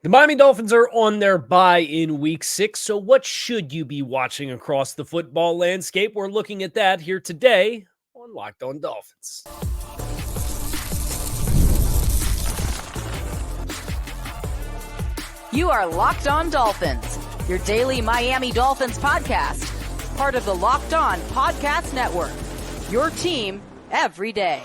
The Miami Dolphins are on their bye in week 6, so what should you be watching across the football landscape? We're looking at that here today on Locked On Dolphins. You are Locked On Dolphins, your daily Miami Dolphins podcast, part of the Locked On Podcast Network, your team every day.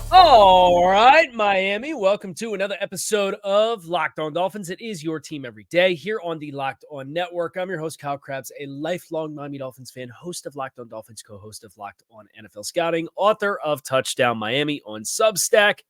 All right, Miami, welcome to another episode of Locked On Dolphins. It is your team every day here on the Locked On Network. I'm your host, Kyle Krabs, a lifelong Miami Dolphins fan, host of Locked On Dolphins, co-host of Locked On NFL Scouting, author of Touchdown Miami on Substack,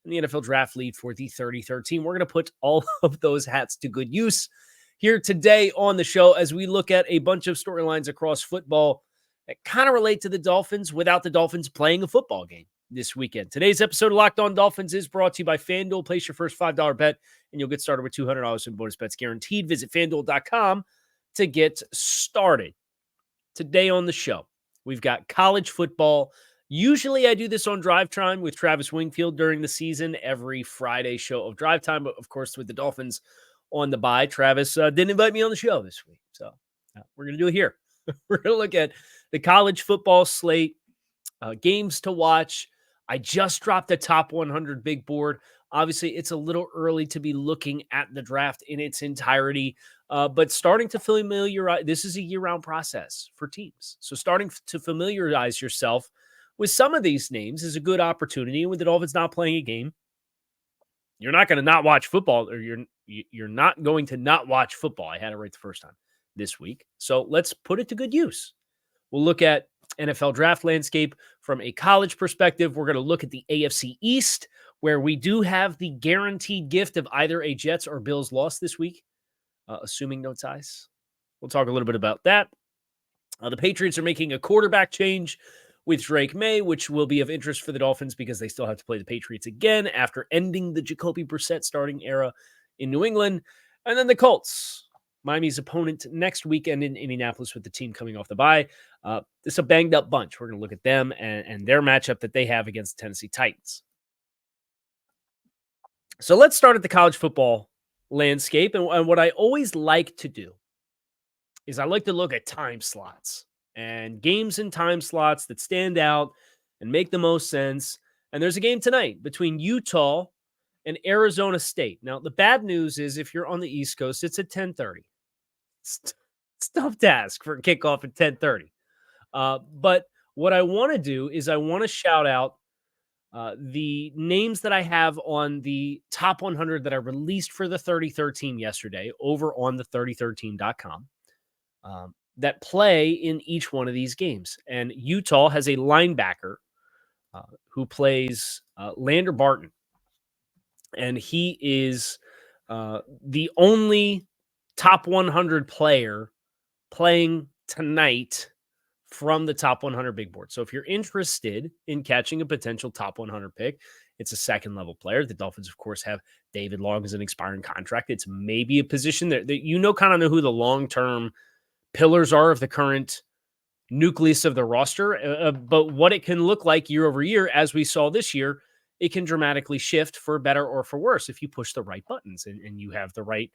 and the NFL Draft Lead for the 33rd team. We're going to put all of those hats to good use here today on the show as we look at a bunch of storylines across football that kind of relate to the Dolphins without the Dolphins playing a football game this weekend. Today's episode of Locked On Dolphins is brought to you by FanDuel. Place your first $5 bet, and you'll get started with $200 in bonus bets guaranteed. Visit FanDuel.com to get started. Today on the show, we've got college football. Usually I do this on Drive Time with Travis Wingfield during the season, every Friday show of Drive Time. But, of course, with the Dolphins on the bye, Travis didn't invite me on the show this week. So we're going to do it here. We're going to look at the college football slate, games to watch. I just dropped the top 100 big board. Obviously, it's a little early to be looking at the draft in its entirety, but starting to familiarize, this is a year-round process for teams. So starting to familiarize yourself with some of these names is a good opportunity. And with the Dolphins not playing a game, you're not going to not watch football, or you're not going to not watch football. I had it right the first time this week. So let's put it to good use. We'll look at NFL draft landscape from a college perspective. We're going to look at the AFC East, where we do have the guaranteed gift of either a Jets or Bills loss this week, assuming no ties. We'll talk a little bit about that. The Patriots are making a quarterback change with Drake Maye, which will be of interest for the Dolphins because they still have to play the Patriots again after ending the Jacoby Brissett starting era in New England. And then the Colts, Miami's opponent next weekend in Indianapolis with the team coming off the bye. It's a banged-up bunch. We're going to look at them and their matchup that they have against the Tennessee Titans. So let's start at the college football landscape. And what I always like to do is I like to look at time slots and games and time slots that stand out and make the most sense. And there's a game tonight between Utah and Arizona State. Now, the bad news is if you're on the East Coast, it's at 10:30. It's tough to ask for a kickoff at 10:30. But what I want to do is I want to shout out the names that I have on the top 100 that I released for the 33rd team yesterday over on the 33rdteam.com that play in each one of these games. And Utah has a linebacker who plays Lander Barton. And he is the only top 100 player playing tonight from the top 100 big board. So if you're interested in catching a potential top 100 pick, it's a second-level player. The Dolphins, of course, have David Long as an expiring contract. It's maybe a position that kind of know who the long-term pillars are of the current nucleus of the roster. But what it can look like year over year, as we saw this year, it can dramatically shift for better or for worse if you push the right buttons and you have the right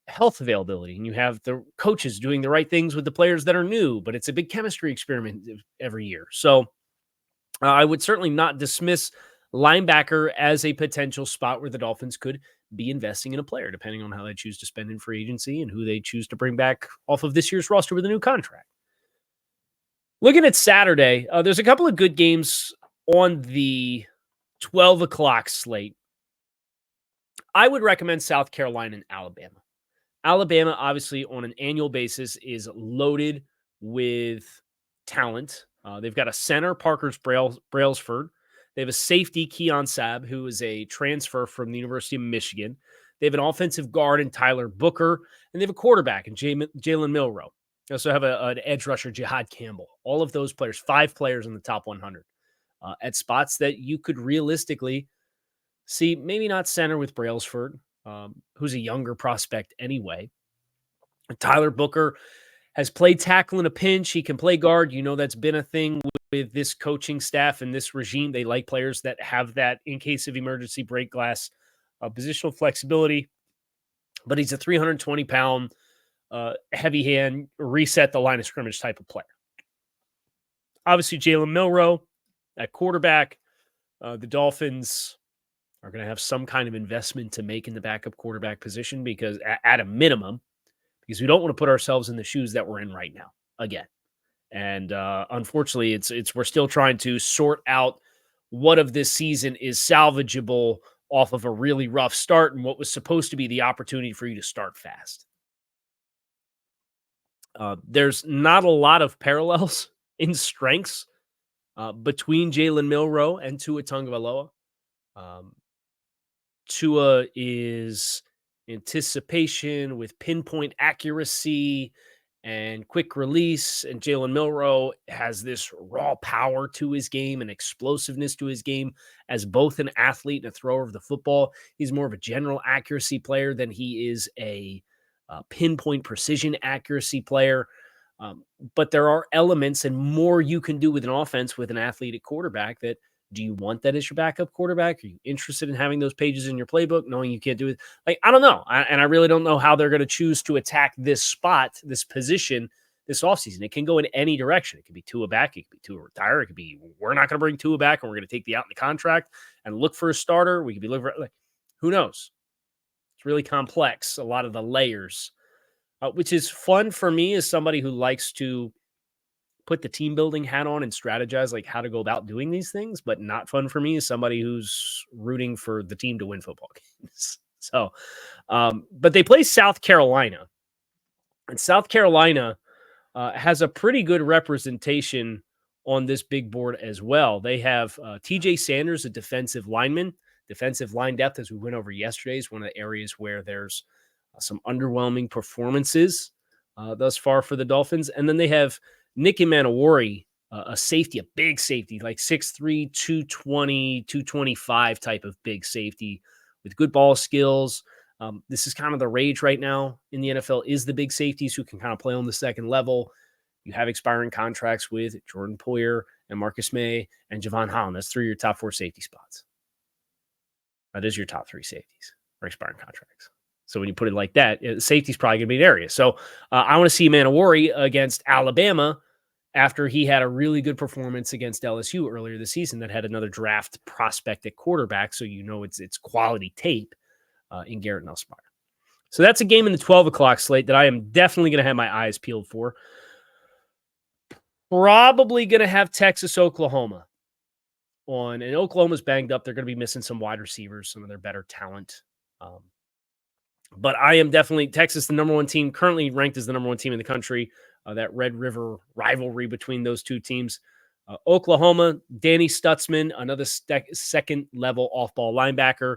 health availability and you have the coaches doing the right things with the players that are new, but it's a big chemistry experiment every year. So I would certainly not dismiss linebacker as a potential spot where the Dolphins could be investing in a player, depending on how they choose to spend in free agency and who they choose to bring back off of this year's roster with a new contract. Looking at Saturday, there's a couple of good games on the 12 o'clock slate. I would recommend South Carolina and Alabama. Alabama, obviously, on an annual basis, is loaded with talent. They've got a center, Parker's Brailsford. They have a safety, Keon Sabb, who is a transfer from the University of Michigan. They have an offensive guard in Tyler Booker, and they have a quarterback in Jalen Milroe. They also have an edge rusher, Jihad Campbell. All of those players, 5 players in the top 100 at spots that you could realistically see, maybe not center with Brailsford, who's a younger prospect anyway. Tyler Booker has played tackle in a pinch. He can play guard. You know, that's been a thing with this coaching staff and this regime. They like players that have that in case of emergency break glass positional flexibility. but he's a 320-pound, heavy hand, reset the line of scrimmage type of player. Obviously, Jalen Milroe at quarterback. The Dolphins are going to have some kind of investment to make in the backup quarterback position because at a minimum, because we don't want to put ourselves in the shoes that we're in right now again. And unfortunately, it's we're still trying to sort out what of this season is salvageable off of a really rough start and what was supposed to be the opportunity for you to start fast. There's not a lot of parallels in strengths between Jalen Milroe and Tua Tagovailoa. Tua is anticipation with pinpoint accuracy and quick release, and Jalen Milroe has this raw power to his game and explosiveness to his game as both an athlete and a thrower of the football. He's more of a general accuracy player than he is a pinpoint precision accuracy player. But there are elements and more you can do with an offense with an athlete at quarterback. That do you want that as your backup quarterback? Are you interested in having those pages in your playbook, knowing you can't do it? Like, I don't know. I really don't know how they're going to choose to attack this spot, this position, this offseason. It can go in any direction. It could be Tua back. It could be Tua retire. It could be we're not going to bring Tua back and we're going to take the out in the contract and look for a starter. We could be looking for, like, who knows? It's really complex, a lot of the layers, which is fun for me as somebody who likes to put the team building hat on and strategize like how to go about doing these things, but not fun for me as somebody who's rooting for the team to win football games. So, but they play South Carolina, and South Carolina has a pretty good representation on this big board as well. They have TJ Sanders, a defensive lineman. Defensive line depth, as we went over yesterday, is one of the areas where there's some underwhelming performances thus far for the Dolphins. And then they have Nick Emmanwori, a safety, a big safety, like 6'3", 220, 225 type of big safety with good ball skills. This is kind of the rage right now in the NFL, is the big safeties who can kind of play on the second level. You have expiring contracts with Jordan Poyer and Marcus Maye and Javon Holland. That's 3 of your top 4 safety spots. That is your top 3 safeties or expiring contracts. So when you put it like that, safety is probably going to be an area. So I want to see Emmanwori against Alabama after he had a really good performance against LSU earlier this season that had another draft prospect at quarterback. So you know it's quality tape in Garrett Nussmeier. So that's a game in the 12 o'clock slate that I am definitely going to have my eyes peeled for. Probably going to have Texas, Oklahoma on. And Oklahoma's banged up. They're going to be missing some wide receivers, some of their better talent. But I am definitely Texas, the number 1 team, currently ranked as the number 1 team in the country. That Red River rivalry between those two teams. Oklahoma, Danny Stutzman, another second-level off-ball linebacker.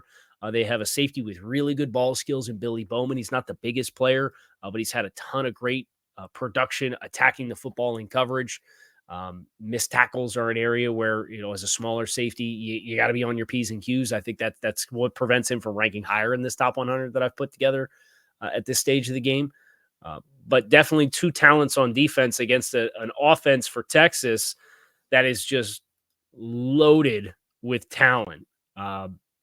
They have a safety with really good ball skills in Billy Bowman. He's not the biggest player, but he's had a ton of great production attacking the football in coverage. Missed tackles are an area where, as a smaller safety, you got to be on your P's and Q's. I think that's what prevents him from ranking higher in this top 100 that I've put together at this stage of the game. But definitely 2 talents on defense against an offense for Texas that is just loaded with talent.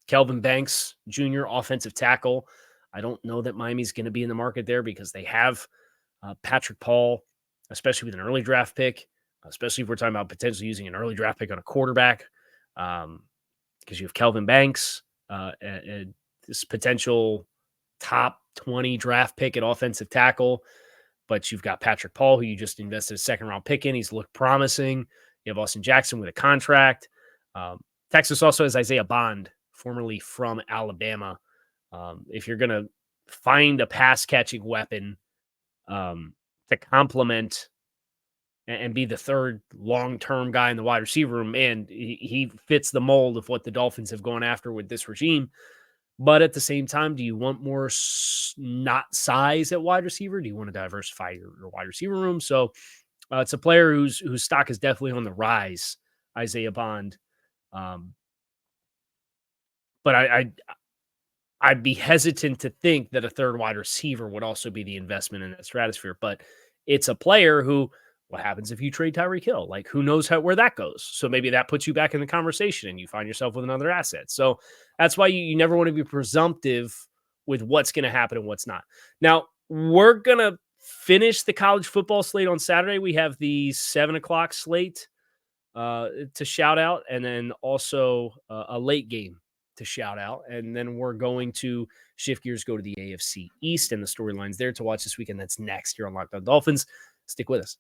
Kelvin Banks, Jr., offensive tackle. I don't know that Miami's going to be in the market there because they have Patrick Paul, especially with an early draft pick, especially if we're talking about potentially using an early draft pick on a quarterback, because you have Kelvin Banks, this potential top 20 draft pick at offensive tackle, but you've got Patrick Paul, who you just invested a second-round pick in. He's looked promising. You have Austin Jackson with a contract. Texas also has Isaiah Bond, formerly from Alabama. If you're going to find a pass-catching weapon to complement and be the third long-term guy in the wide receiver room, and he fits the mold of what the Dolphins have gone after with this regime. But at the same time, do you want more not size at wide receiver? Do you want to diversify your wide receiver room? So it's a player whose stock is definitely on the rise, Isaiah Bond. But I'd be hesitant to think that a third wide receiver would also be the investment in that stratosphere. But it's a player who, what happens if you trade Tyreek Hill? Like, who knows where that goes? So maybe that puts you back in the conversation and you find yourself with another asset. So that's why you never want to be presumptive with what's going to happen and what's not. Now, we're going to finish the college football slate on Saturday. We have the 7 o'clock slate to shout out, and then also a late game to shout out. And then we're going to shift gears, go to the AFC East and the storylines there to watch this weekend. That's next here on Locked On Dolphins. Stick with us.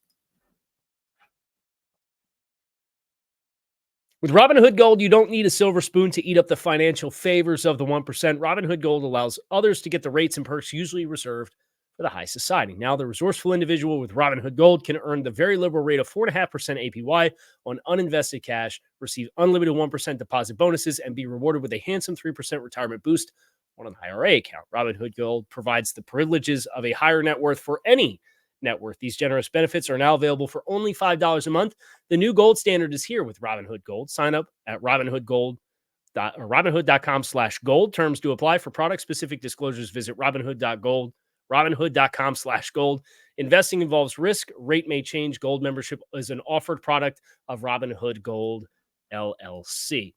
With Robinhood Gold, you don't need a silver spoon to eat up the financial favors of the 1%. Robinhood Gold allows others to get the rates and perks usually reserved for the high society. Now, the resourceful individual with Robinhood Gold can earn the very liberal rate of 4.5% APY on uninvested cash, receive unlimited 1% deposit bonuses, and be rewarded with a handsome 3% retirement boost on an IRA account. Robinhood Gold provides the privileges of a higher net worth for any net worth. These generous benefits are now available for only $5 a month. The new gold standard is here with Robinhood Gold. Sign up at Robinhood.com/gold. Terms to apply. For product-specific disclosures, visit Robinhood.com/gold. Investing involves risk. Rate may change. Gold membership is an offered product of Robinhood Gold LLC.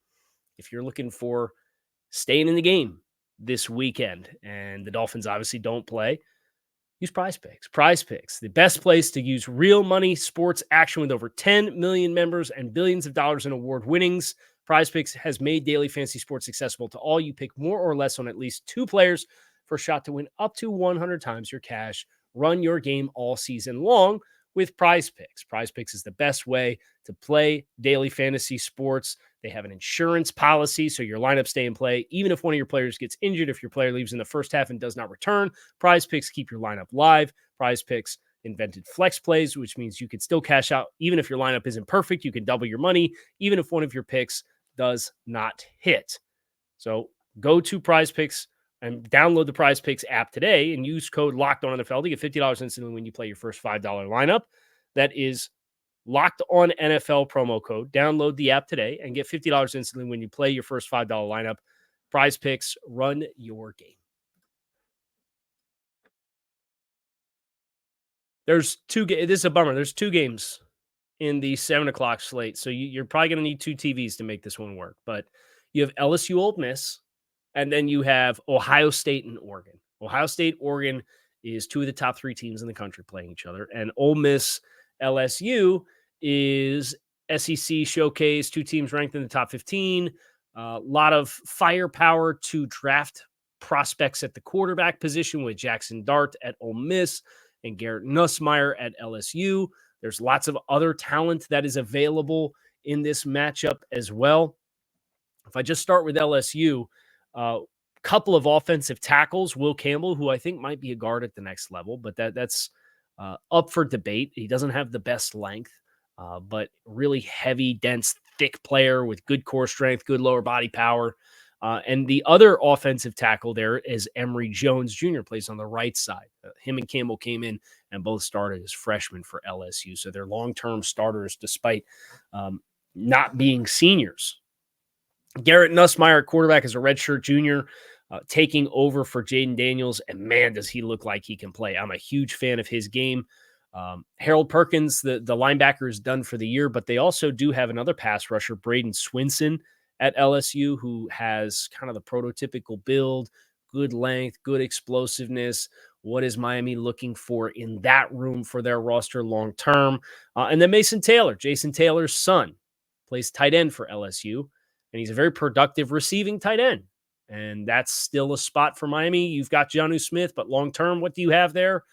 If you're looking for staying in the game this weekend, and the Dolphins obviously don't play, use PrizePicks. PrizePicks, the best place to use real money sports action with over 10 million members and billions of dollars in award winnings. PrizePicks has made daily fantasy sports accessible to all. You pick more or less on at least 2 players for a shot to win up to 100 times your cash. Run your game all season long with PrizePicks. PrizePicks is the best way to play daily fantasy sports. They have an insurance policy, so your lineups stay in play. Even if one of your players gets injured, if your player leaves in the first half and does not return, PrizePicks keep your lineup live. PrizePicks invented flex plays, which means you can still cash out. Even if your lineup isn't perfect, you can double your money, even if one of your picks does not hit. So go to PrizePicks and download the PrizePicks app today and use code LOCKEDONNFL to get $50 instantly when you play your first $5 lineup. That is Locked On NFL promo code. Download the app today and get $50 instantly when you play your first $5 lineup. PrizePicks, run your game. This is a bummer. There's 2 games in the 7 o'clock slate, so you're probably going to need 2 TVs to make this one work. But you have LSU Ole Miss, and then you have Ohio State and Oregon. Ohio State, Oregon is 2 of the top 3 teams in the country playing each other, and Ole Miss, LSU is SEC showcase, 2 teams ranked in the top 15. A lot of firepower to draft prospects at the quarterback position with Jackson Dart at Ole Miss and Garrett Nussmeier at LSU. There's lots of other talent that is available in this matchup as well. If I just start with LSU, couple of offensive tackles, Will Campbell, who I think might be a guard at the next level, but that's up for debate. He doesn't have the best length, but really heavy, dense, thick player with good core strength, good lower body power. And the other offensive tackle there is Emory Jones Jr., plays on the right side. Him and Campbell came in and both started as freshmen for LSU. So they're long-term starters despite not being seniors. Garrett Nussmeier, quarterback, is a redshirt junior, taking over for Jaden Daniels, and man, does he look like he can play. I'm a huge fan of his game. Harold Perkins, the linebacker, is done for the year, but they also do have another pass rusher, Braden Swinson, at LSU, who has kind of the prototypical build, good length, good explosiveness. What is Miami looking for in that room for their roster long-term? And then Mason Taylor, Jason Taylor's son, plays tight end for LSU, and he's a very productive receiving tight end. And that's still a spot for Miami. You've got Jonnu Smith, but long-term, what do you have there?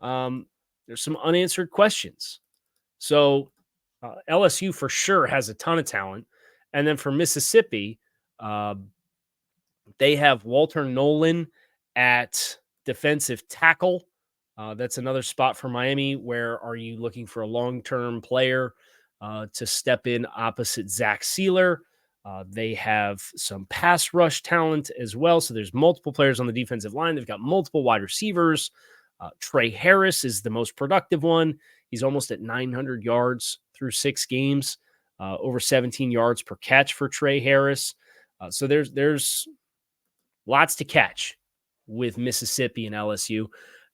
There's some unanswered questions. So LSU for sure has a ton of talent. And then for Mississippi, they have Walter Nolan at defensive tackle. That's another spot for Miami. Where are you looking for a long-term player to step in opposite Zach Sealer? They have some pass rush talent as well. So there's multiple players on the defensive line. They've got multiple wide receivers. Trey Harris is the most productive one. He's almost at 900 yards through 6 games, over 17 yards per catch for Trey Harris. So there's lots to catch with Mississippi and LSU.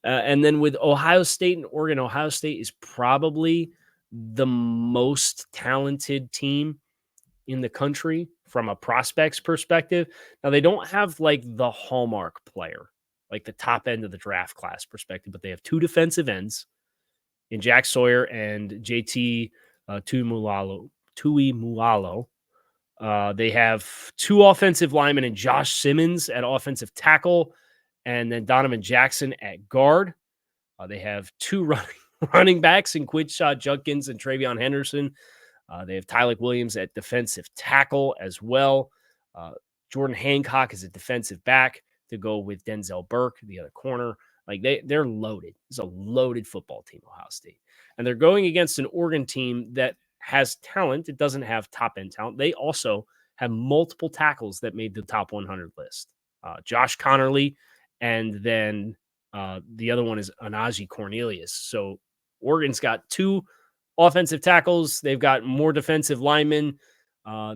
And then with Ohio State and Oregon, Ohio State is probably the most talented team in the country from a prospects perspective. Now, they don't have like the hallmark player. like the top end of the draft class perspective, but they have 2 defensive ends in Jack Sawyer and JT Tuimoloau. They have 2 offensive linemen in Josh Simmons at offensive tackle, and then Donovan Jackson at guard. They have 2 running backs in Quinshon Judkins and Travion Henderson. They have Tyler Williams at defensive tackle as well. Jordan Hancock is a defensive back to go with Denzel Burke, the other corner. Like they're loaded. It's a loaded football team, Ohio State. And they're going against an Oregon team that has talent. It doesn't have top-end talent. They also have multiple tackles that made the top 100 list. Josh Connerly, and then the other one is Anaji Cornelius. So Oregon's got 2 offensive tackles. They've got more defensive linemen.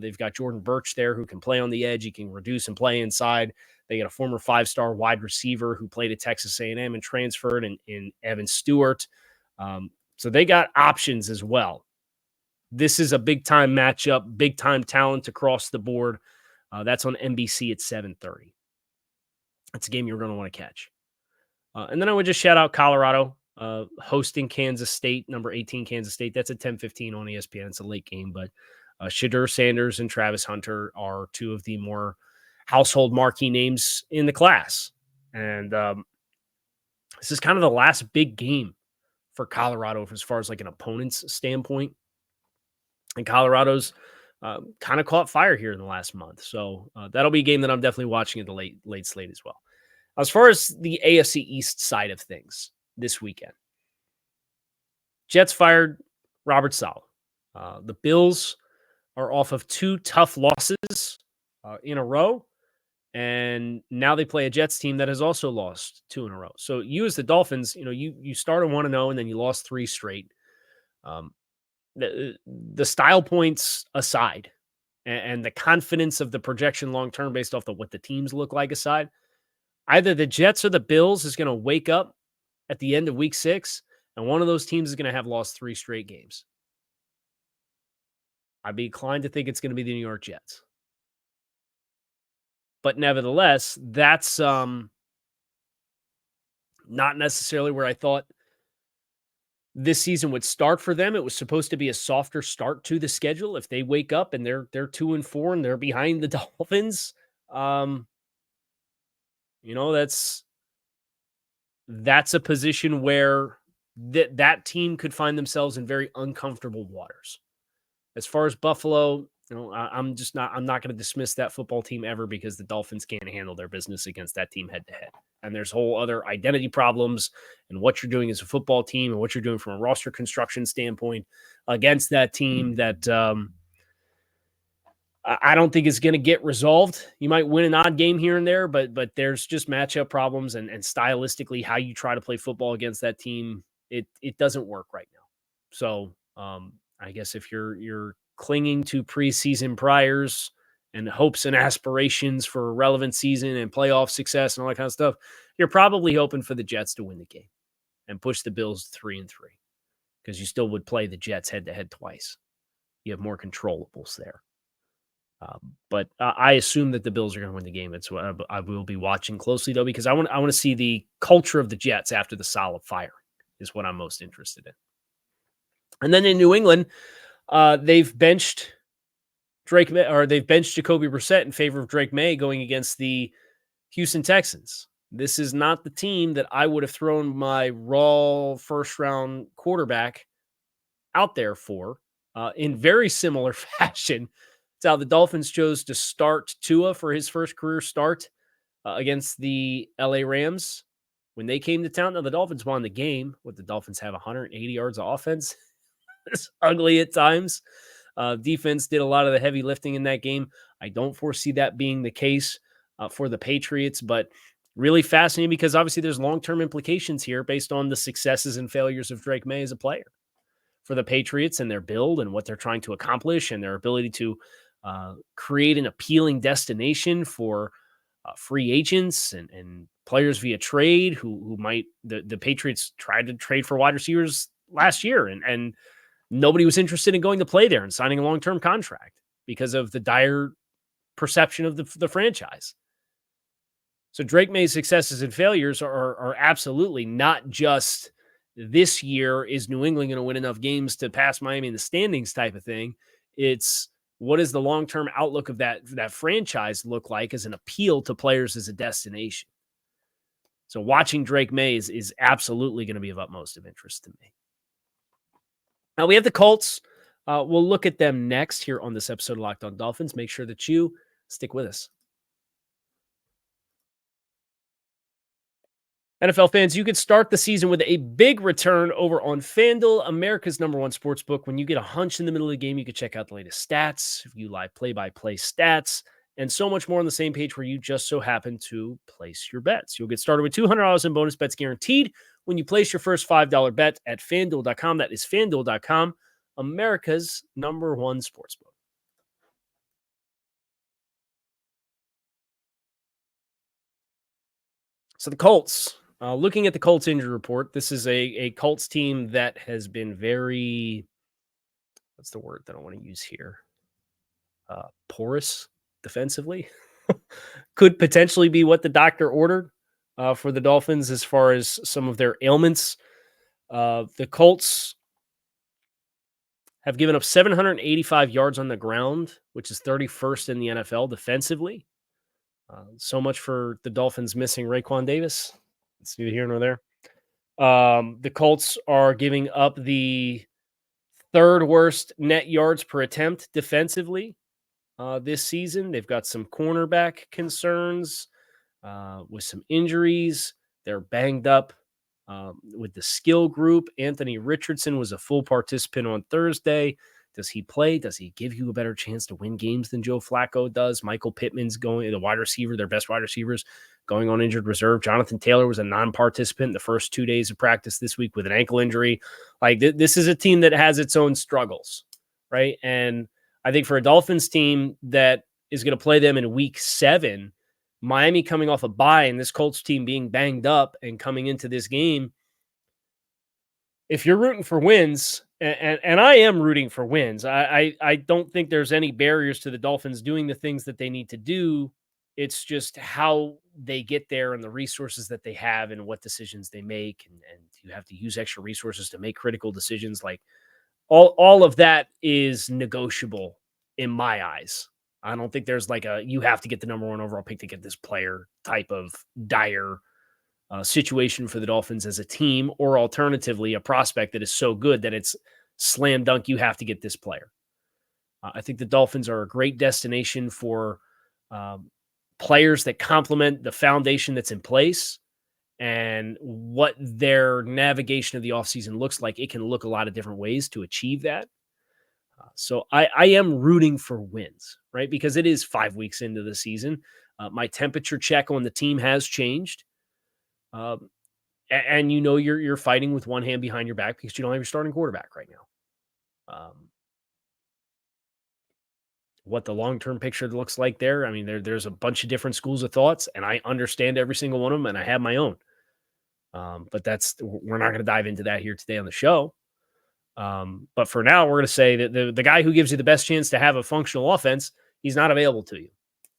They've got Jordan Birch there who can play on the edge. He can reduce and play inside. They got a former 5-star wide receiver who played at Texas A&M and transferred in Evan Stewart. So they got options as well. This is a big-time matchup, big-time talent across the board. That's on NBC at 7:30. That's a game you're going to want to catch. And then I would just shout out Colorado hosting Kansas State, number 18 Kansas State. That's at 10:15 on ESPN. It's a late game, but Shadur Sanders and Travis Hunter are 2 of the more household marquee names in the class. And this is kind of the last big game for Colorado as far as like an opponent's standpoint. And Colorado's kind of caught fire here in the last month. So that'll be a game that I'm definitely watching at the late slate as well. As far as the AFC East side of things this weekend, Jets fired Robert Saleh. The Bills are off of 2 tough losses in a row, and now they play a Jets team that has also lost 2 in a row. So you as the Dolphins, you started 1-0 and then you lost 3 straight. The style points aside, and the confidence of the projection long-term based off of what the teams look like aside, either the Jets or the Bills is going to wake up at the end of week 6, and one of those teams is going to have lost 3 straight games. I'd be inclined to think it's going to be the New York Jets. But nevertheless, that's not necessarily where I thought this season would start for them. It was supposed to be a softer start to the schedule. If they wake up and they're 2-4 and they're behind the Dolphins, that's a position where that team could find themselves in very uncomfortable waters. As far as Buffalo, I'm not going to dismiss that football team ever, because the Dolphins can't handle their business against that team head to head. And there's whole other identity problems and what you're doing as a football team and what you're doing from a roster construction standpoint against that team that I don't think is going to get resolved. You might win an odd game here and there, but there's just matchup problems and stylistically how you try to play football against that team, it doesn't work right now. So I guess if you're clinging to preseason priors and hopes and aspirations for a relevant season and playoff success and all that kind of stuff, you're probably hoping for the Jets to win the game and push the Bills 3-3, because you still would play the Jets head-to-head twice. You have more controllables there. But I assume that the Bills are going to win the game. It's what I will be watching closely, though, because I want to see the culture of the Jets after the Saleh firing is what I'm most interested in. And then in New England, they've benched Jacoby Brissett in favor of Drake Maye going against the Houston Texans. This is not the team that I would have thrown my raw first-round quarterback out there for. In very similar fashion, it's how the Dolphins chose to start Tua for his first career start against the LA Rams when they came to town. Now, the Dolphins won the game. What, the Dolphins have 180 yards of offense? It's ugly at times. Defense did a lot of the heavy lifting in that game. I don't foresee that being the case for the Patriots, but really fascinating because obviously there's long-term implications here based on the successes and failures of Drake Maye as a player for the Patriots and their build and what they're trying to accomplish and their ability to create an appealing destination for free agents and players via trade who might the Patriots tried to trade for wide receivers last year and nobody was interested in going to play there and signing a long-term contract because of the dire perception of the franchise. So Drake Maye's successes and failures are absolutely not just this year is New England going to win enough games to pass Miami in the standings type of thing. It's what does the long-term outlook of that franchise look like as an appeal to players as a destination. So watching Drake Maye is absolutely going to be of utmost of interest to me. Now we have the Colts. We'll look at them next here on this episode of Locked On Dolphins. Make sure that you stick with us. NFL fans, you could start the season with a big return over on FanDuel, America's #1 sportsbook. When you get a hunch in the middle of the game, you can check out the latest stats, view live play-by-play stats, and so much more on the same page where you just so happen to place your bets. You'll get started with $200 in bonus bets guaranteed when you place your first $5 bet at FanDuel.com. That is FanDuel.com, America's #1 sportsbook. So the Colts. Looking at the Colts injury report, this is a Colts team that has been very, what's the word that I want to use here? Porous defensively. Could potentially be what the doctor ordered for the Dolphins as far as some of their ailments. The Colts have given up 785 yards on the ground, which is 31st in the NFL defensively. So much for the Dolphins missing Raekwon Davis. It's neither here nor there. The Colts are giving up the third worst net yards per attempt defensively this season. They've got some cornerback concerns with some injuries. They're banged up with the skill group. Anthony Richardson was a full participant on Thursday. Does he play? Does he give you a better chance to win games than Joe Flacco does? Michael Pittman's going, the wide receiver, their best wide receivers, going on injured reserve. Jonathan Taylor was a non-participant the first 2 days of practice this week with an ankle injury. Like this is a team that has its own struggles, right? And I think for a Dolphins team that is going to play them in week 7, Miami coming off a bye and this Colts team being banged up and coming into this game, if you're rooting for wins, and I am rooting for wins, I don't think there's any barriers to the Dolphins doing the things that they need to do. It's just how they get there and the resources that they have and what decisions they make. And you have to use extra resources to make critical decisions. Like all of that is negotiable in my eyes. I don't think there's like you have to get the #1 overall pick to get this player type of dire situation for the Dolphins as a team, or alternatively, a prospect that is so good that it's slam dunk. You have to get this player. I think the Dolphins are a great destination for players that complement the foundation that's in place and what their navigation of the offseason looks like. It can look a lot of different ways to achieve that. So I am rooting for wins, right? Because it is 5 weeks into the season. My temperature check on the team has changed. And you know you're fighting with one hand behind your back because you don't have your starting quarterback right now. What the long-term picture looks like there, I mean, there's a bunch of different schools of thoughts, and I understand every single one of them, and I have my own. But we're not going to dive into that here today on the show. But for now, we're going to say that the guy who gives you the best chance to have a functional offense, he's not available to you.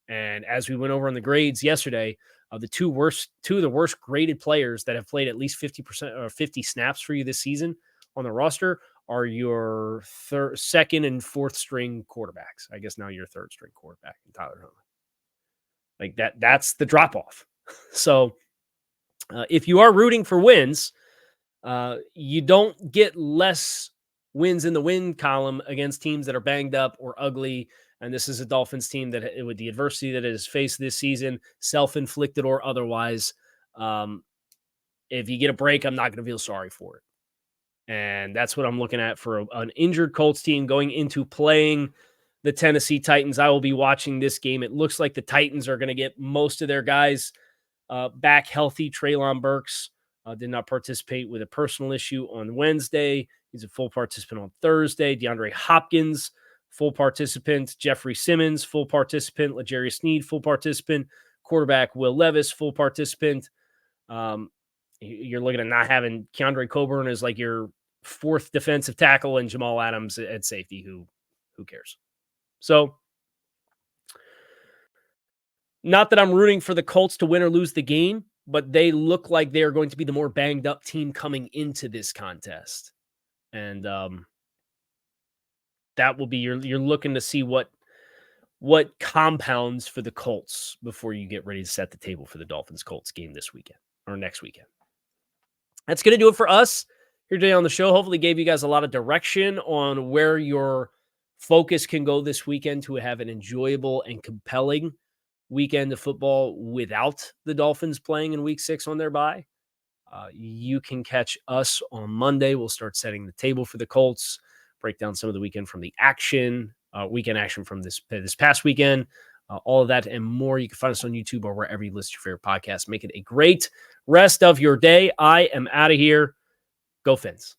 And as we went over on the grades yesterday, two of the worst graded players that have played at least 50% or 50 snaps for you this season on the roster are your second and fourth string quarterbacks. I guess now your third string quarterback, Tyler Huntley. Like that's the drop off. So if you are rooting for wins, you don't get less wins in the win column against teams that are banged up or ugly. And this is a Dolphins team that, with the adversity that it has faced this season, self-inflicted or otherwise, if you get a break, I'm not going to feel sorry for it. And that's what I'm looking at for an injured Colts team going into playing the Tennessee Titans. I will be watching this game. It looks like the Titans are going to get most of their guys back healthy. Treylon Burks did not participate with a personal issue on Wednesday. He's a full participant on Thursday. DeAndre Hopkins, full participant. Jeffrey Simmons, full participant. L'Jarius Sneed, full participant. Quarterback Will Levis, full participant. You're looking at not having Keandre Coburn as like your fourth defensive tackle and Jamal Adams at safety. Who cares? So Not that I'm rooting for the Colts to win or lose the game, but they look like they are going to be the more banged up team coming into this contest. And that will be you're looking to see what compounds for the Colts before you get ready to set the table for the Dolphins-Colts game this weekend or next weekend. That's going to do it for us here today on the show. Hopefully gave you guys a lot of direction on where your focus can go this weekend to have an enjoyable and compelling weekend of football without the Dolphins playing in week 6 on their bye. You can catch us on Monday. We'll start setting the table for the Colts, break down some of the weekend from the weekend action from this past weekend. All of that and more. You can find us on YouTube or wherever you list your favorite podcasts. Make it a great rest of your day. I am out of here. Go Fins.